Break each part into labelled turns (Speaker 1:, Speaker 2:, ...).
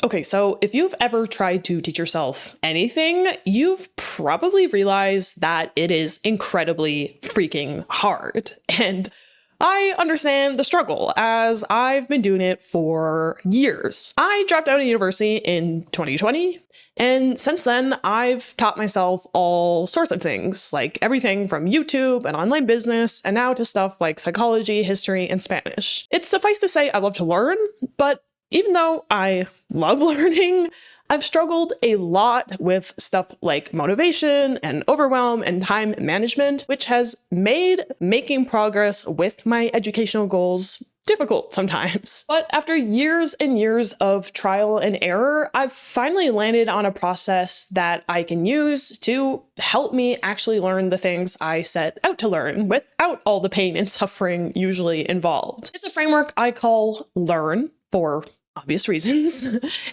Speaker 1: Okay, so if you've ever tried to teach yourself anything, you've probably realized that it is incredibly freaking hard. And I understand the struggle, as I've been doing it for years. I dropped out of university in 2020, and since then, I've taught myself all sorts of things, like everything from YouTube and online business, and now to stuff like psychology, history, and Spanish. It's suffice to say I love to learn, but even though I love learning, I've struggled a lot with stuff like motivation and overwhelm and time management, which has made making progress with my educational goals difficult sometimes. But after years and years of trial and error, I've finally landed on a process that I can use to help me actually learn the things I set out to learn without all the pain and suffering usually involved. It's a framework I call LEARN, for obvious reasons,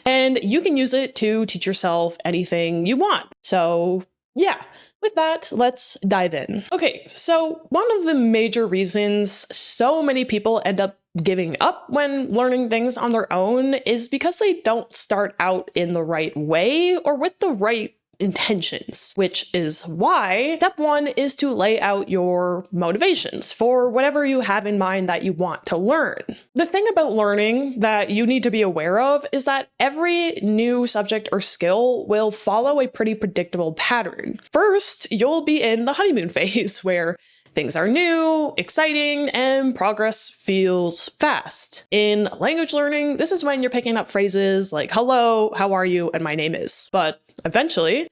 Speaker 1: and you can use it to teach yourself anything you want. So yeah, with that, let's dive in. Okay, so one of the major reasons so many people end up giving up when learning things on their own is because they don't start out in the right way or with the right intentions, which is why step one is to lay out your motivations for whatever you have in mind that you want to learn. The thing about learning that you need to be aware of is that every new subject or skill will follow a pretty predictable pattern. First, you'll be in the honeymoon phase where things are new, exciting, and progress feels fast. In language learning, this is when you're picking up phrases like hello, how are you, and my name is. But eventually,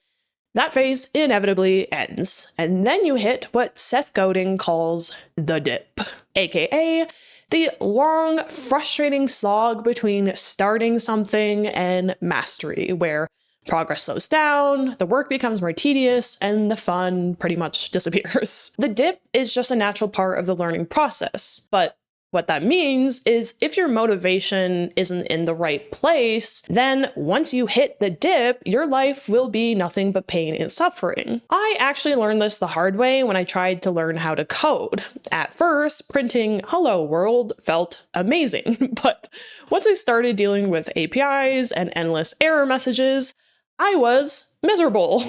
Speaker 1: that phase inevitably ends, and then you hit what Seth Godin calls the dip, aka the long, frustrating slog between starting something and mastery, where progress slows down, the work becomes more tedious, and the fun pretty much disappears. The dip is just a natural part of the learning process, but what that means is if your motivation isn't in the right place, then once you hit the dip, your life will be nothing but pain and suffering. I actually learned this the hard way when I tried to learn how to code. At first, printing "Hello World" felt amazing, but once I started dealing with APIs and endless error messages, I was miserable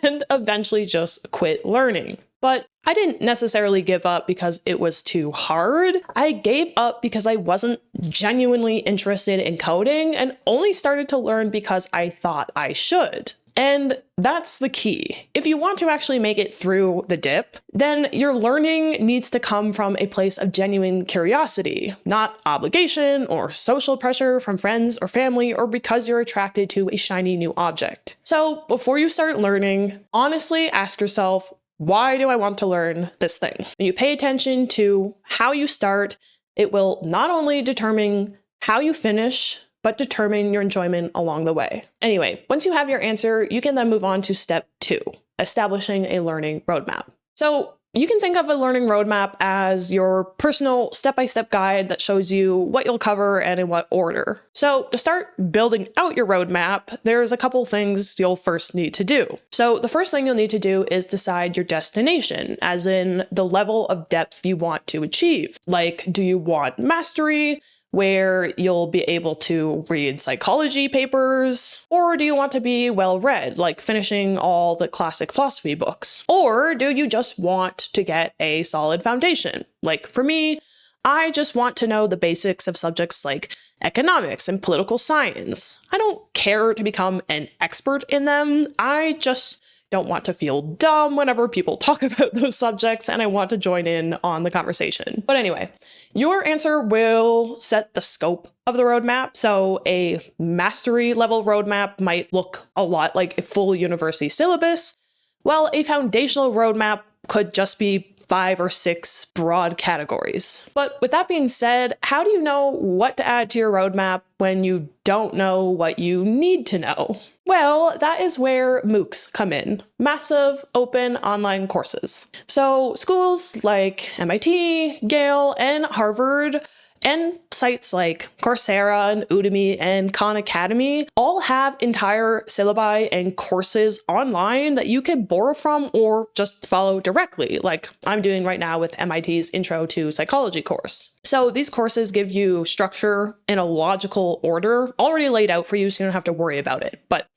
Speaker 1: and eventually just quit learning. But I didn't necessarily give up because it was too hard. I gave up because I wasn't genuinely interested in coding and only started to learn because I thought I should. And that's the key. If you want to actually make it through the dip, then your learning needs to come from a place of genuine curiosity, not obligation or social pressure from friends or family or because you're attracted to a shiny new object. So before you start learning, honestly ask yourself, why do I want to learn this thing? When you pay attention to how you start, it will not only determine how you finish, but determine your enjoyment along the way. Anyway, once you have your answer, you can then move on to step 2, establishing a learning roadmap. So you can think of a learning roadmap as your personal step-by-step guide that shows you what you'll cover and in what order. So to start building out your roadmap, there's a couple things you'll first need to do. So the first thing you'll need to do is decide your destination, as in the level of depth you want to achieve. Like, do you want mastery, where you'll be able to read psychology papers? Or do you want to be well-read, like finishing all the classic philosophy books? Or do you just want to get a solid foundation? Like for me, I just want to know the basics of subjects like economics and political science. I don't care to become an expert in them. I just don't want to feel dumb whenever people talk about those subjects, and I want to join in on the conversation. But anyway, your answer will set the scope of the roadmap. So a mastery level roadmap might look a lot like a full university syllabus, while a foundational roadmap could just be 5 or 6 broad categories. But with that being said, how do you know what to add to your roadmap when you don't know what you need to know? Well, that is where MOOCs come in, massive open online courses. So schools like MIT, Yale, and Harvard And sites like Coursera and Udemy and Khan Academy all have entire syllabi and courses online that you can borrow from or just follow directly, like I'm doing right now with MIT's Intro to Psychology course. So these courses give you structure in a logical order already laid out for you, so you don't have to worry about it. But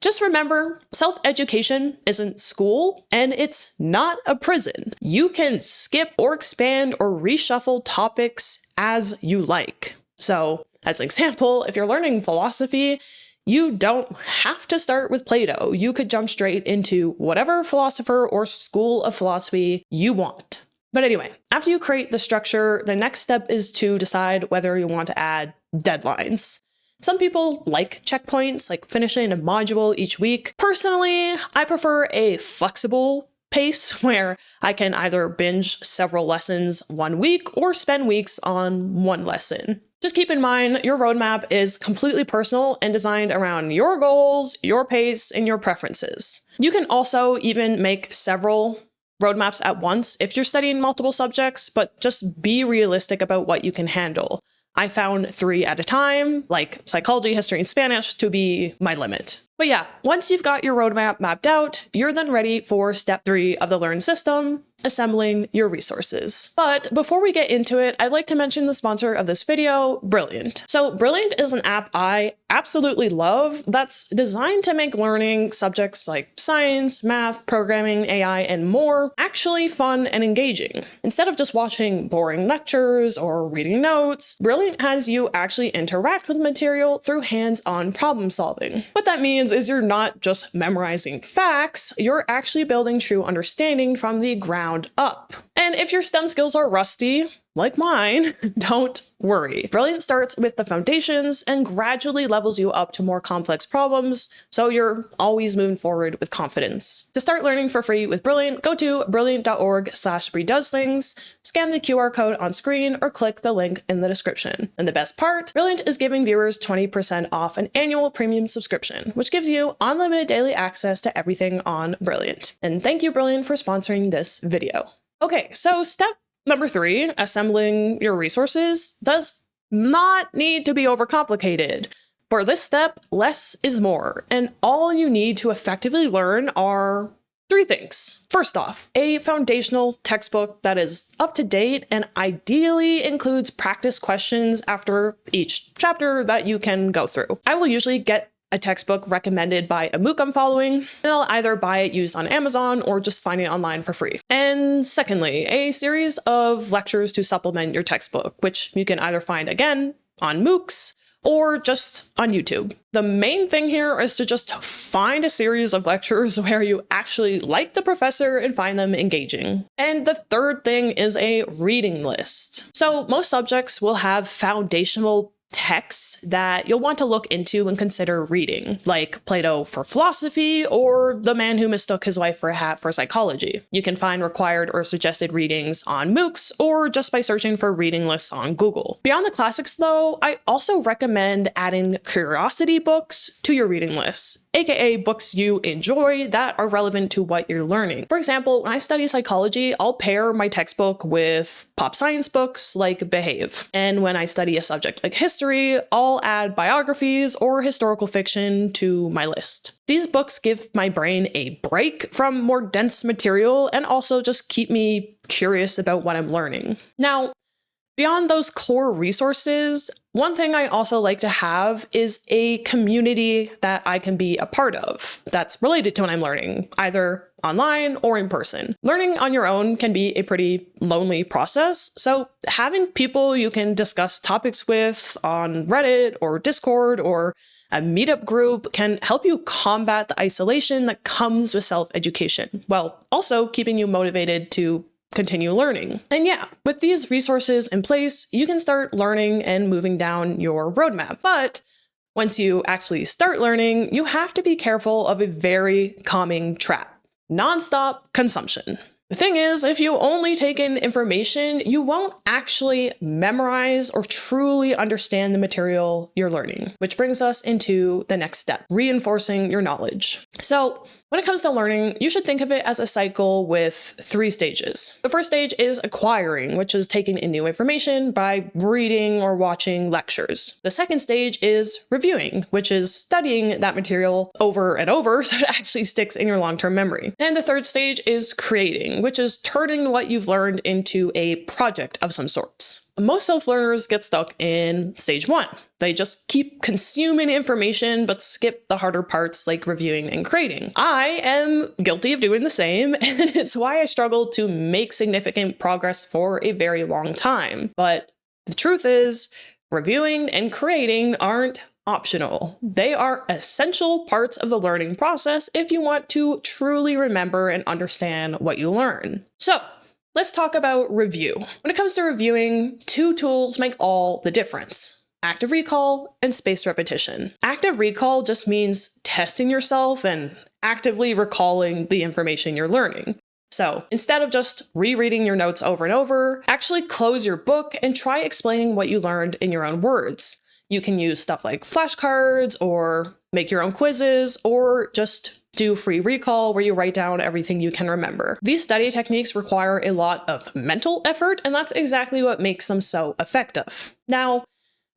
Speaker 1: just remember, self-education isn't school, and it's not a prison. You can skip or expand or reshuffle topics as you like. So, as an example, if you're learning philosophy, you don't have to start with Plato. You could jump straight into whatever philosopher or school of philosophy you want. But anyway, after you create the structure, the next step is to decide whether you want to add deadlines. Some people like checkpoints, like finishing a module each week. Personally, I prefer a flexible pace where I can either binge several lessons one week or spend weeks on one lesson. Just keep in mind, your roadmap is completely personal and designed around your goals, your pace, and your preferences. You can also even make several roadmaps at once if you're studying multiple subjects, but just be realistic about what you can handle. I found 3 at a time, like psychology, history, and Spanish, to be my limit. But yeah, once you've got your roadmap mapped out, you're then ready for step 3 of the Learn system, assembling your resources. But before we get into it, I'd like to mention the sponsor of this video, Brilliant. So Brilliant is an app I absolutely love that's designed to make learning subjects like science, math, programming, AI, and more actually fun and engaging. Instead of just watching boring lectures or reading notes, Brilliant has you actually interact with material through hands-on problem solving. What that means is you're not just memorizing facts, you're actually building true understanding from the ground up. And if your STEM skills are rusty, like mine, don't worry. Brilliant starts with the foundations and gradually levels you up to more complex problems, so you're always moving forward with confidence. To start learning for free with Brilliant, go to brilliant.org/BreDoesThings, scan the QR code on screen, or click the link in the description. And the best part, Brilliant is giving viewers 20% off an annual premium subscription, which gives you unlimited daily access to everything on Brilliant. And thank you, Brilliant, for sponsoring this video. Okay, so step number 3, assembling your resources, does not need to be overcomplicated. For this step, less is more, and all you need to effectively learn are 3 things. First off, a foundational textbook that is up to date and ideally includes practice questions after each chapter that you can go through. I will usually get a textbook recommended by a MOOC I'm following, and I'll either buy it used on Amazon or just find it online for free. And secondly, a series of lectures to supplement your textbook, which you can either find again on MOOCs or just on YouTube. The main thing here is to just find a series of lectures where you actually like the professor and find them engaging. And the third thing is a reading list. So most subjects will have foundational texts that you'll want to look into and consider reading, like Plato for philosophy or The Man Who Mistook His Wife for a Hat for psychology. You can find required or suggested readings on MOOCs or just by searching for reading lists on Google. Beyond the classics though, I also recommend adding curiosity books to your reading lists, aka books you enjoy that are relevant to what you're learning. For example, when I study psychology, I'll pair my textbook with pop science books like Behave. And when I study a subject like history, I'll add biographies or historical fiction to my list. These books give my brain a break from more dense material and also just keep me curious about what I'm learning. Now, beyond those core resources, one thing I also like to have is a community that I can be a part of that's related to what I'm learning, either online or in person. Learning on your own can be a pretty lonely process, so having people you can discuss topics with on Reddit or Discord or a meetup group can help you combat the isolation that comes with self-education, while also keeping you motivated to continue learning. And yeah, with these resources in place, you can start learning and moving down your roadmap. But once you actually start learning, you have to be careful of a very calming trap: nonstop consumption. The thing is, if you only take in information, you won't actually memorize or truly understand the material you're learning, which brings us into the next step, reinforcing your knowledge. So when it comes to learning, you should think of it as a cycle with 3 stages. The first stage is acquiring, which is taking in new information by reading or watching lectures. The second stage is reviewing, which is studying that material over and over so it actually sticks in your long-term memory. And the third stage is creating, which is turning what you've learned into a project of some sorts. Most self-learners get stuck in stage 1. They just keep consuming information but skip the harder parts like reviewing and creating. I am guilty of doing the same, and it's why I struggled to make significant progress for a very long time. But the truth is, reviewing and creating aren't optional. They are essential parts of the learning process if you want to truly remember and understand what you learn. So, let's talk about review. When it comes to reviewing, 2 tools make all the difference: active recall and spaced repetition. Active recall just means testing yourself and actively recalling the information you're learning. So instead of just rereading your notes over and over, actually close your book and try explaining what you learned in your own words. You can use stuff like flashcards or make your own quizzes or just do free recall where you write down everything you can remember. These study techniques require a lot of mental effort, and that's exactly what makes them so effective. Now,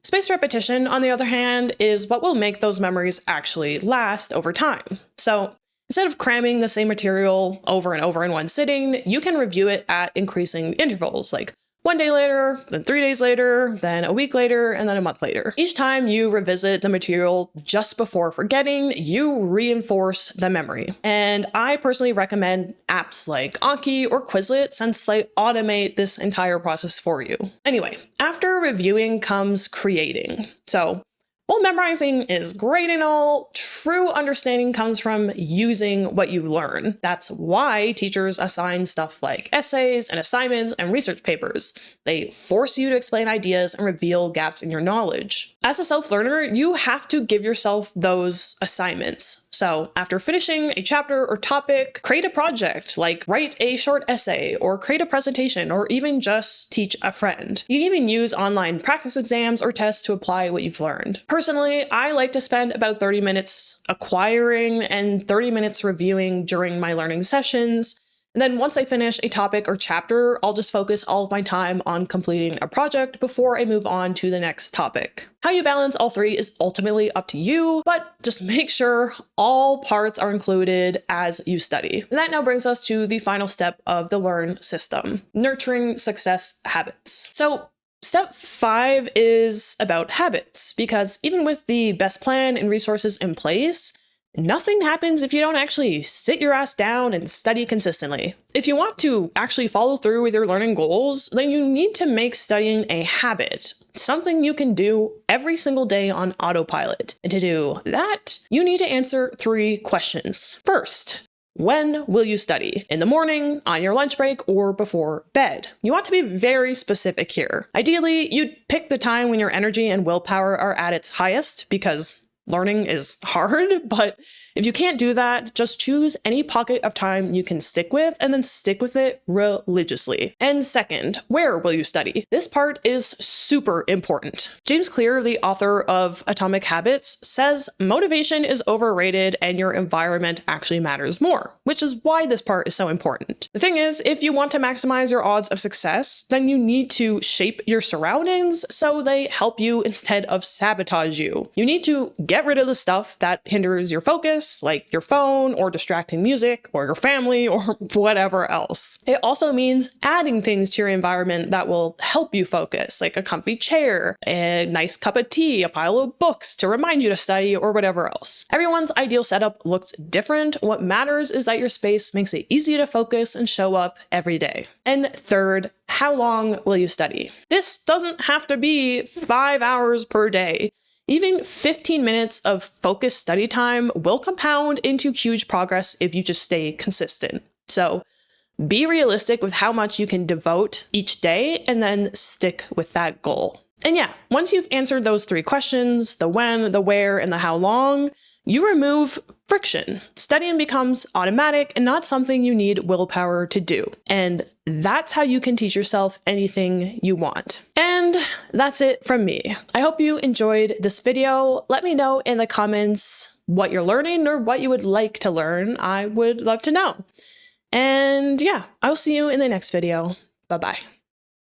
Speaker 1: spaced repetition, on the other hand, is what will make those memories actually last over time. So instead of cramming the same material over and over in one sitting, you can review it at increasing intervals, like 1 day later, then 3 days later, then a week later, and then a month later. Each time you revisit the material just before forgetting, you reinforce the memory. And I personally recommend apps like Anki or Quizlet since they automate this entire process for you. Anyway, after reviewing comes creating. So while memorizing is great and all, true understanding comes from using what you learn. That's why teachers assign stuff like essays and assignments and research papers. They force you to explain ideas and reveal gaps in your knowledge. As a self-learner, you have to give yourself those assignments. So after finishing a chapter or topic, create a project, like write a short essay or create a presentation or even just teach a friend. You can even use online practice exams or tests to apply what you've learned. Personally, I like to spend about 30 minutes acquiring and 30 minutes reviewing during my learning sessions. And then once I finish a topic or chapter, I'll just focus all of my time on completing a project before I move on to the next topic. How you balance all 3 is ultimately up to you, but just make sure all parts are included as you study. And that now brings us to the final step of the LEARN system, nurturing success habits. So step 5 is about habits, because even with the best plan and resources in place, nothing happens if you don't actually sit your ass down and study consistently. If you want to actually follow through with your learning goals, then you need to make studying a habit, something you can do every single day on autopilot. And to do that, you need to answer 3 questions. First, when will you study? In the morning, on your lunch break, or before bed? You want to be very specific here. Ideally, you'd pick the time when your energy and willpower are at its highest, because learning is hard, but if you can't do that, just choose any pocket of time you can stick with and then stick with it religiously. And second, where will you study? This part is super important. James Clear, the author of Atomic Habits, says motivation is overrated and your environment actually matters more, which is why this part is so important. The thing is, if you want to maximize your odds of success, then you need to shape your surroundings so they help you instead of sabotage you. You need to get rid of the stuff that hinders your focus, like your phone or distracting music or your family or whatever else. It also means adding things to your environment that will help you focus, like a comfy chair, a nice cup of tea, a pile of books to remind you to study, or whatever else. Everyone's ideal setup looks different. What matters is that your space makes it easy to focus and show up every day. And third, how long will you study? This doesn't have to be 5 hours per day. Even 15 minutes of focused study time will compound into huge progress if you just stay consistent. So be realistic with how much you can devote each day and then stick with that goal. And yeah, once you've answered those 3 questions, the when, the where, and the how long, you remove friction. Studying becomes automatic and not something you need willpower to do. And that's how you can teach yourself anything you want. And that's it from me. I hope you enjoyed this video. Let me know in the comments what you're learning or what you would like to learn. I would love to know. And yeah, I will see you in the next video. Bye-bye.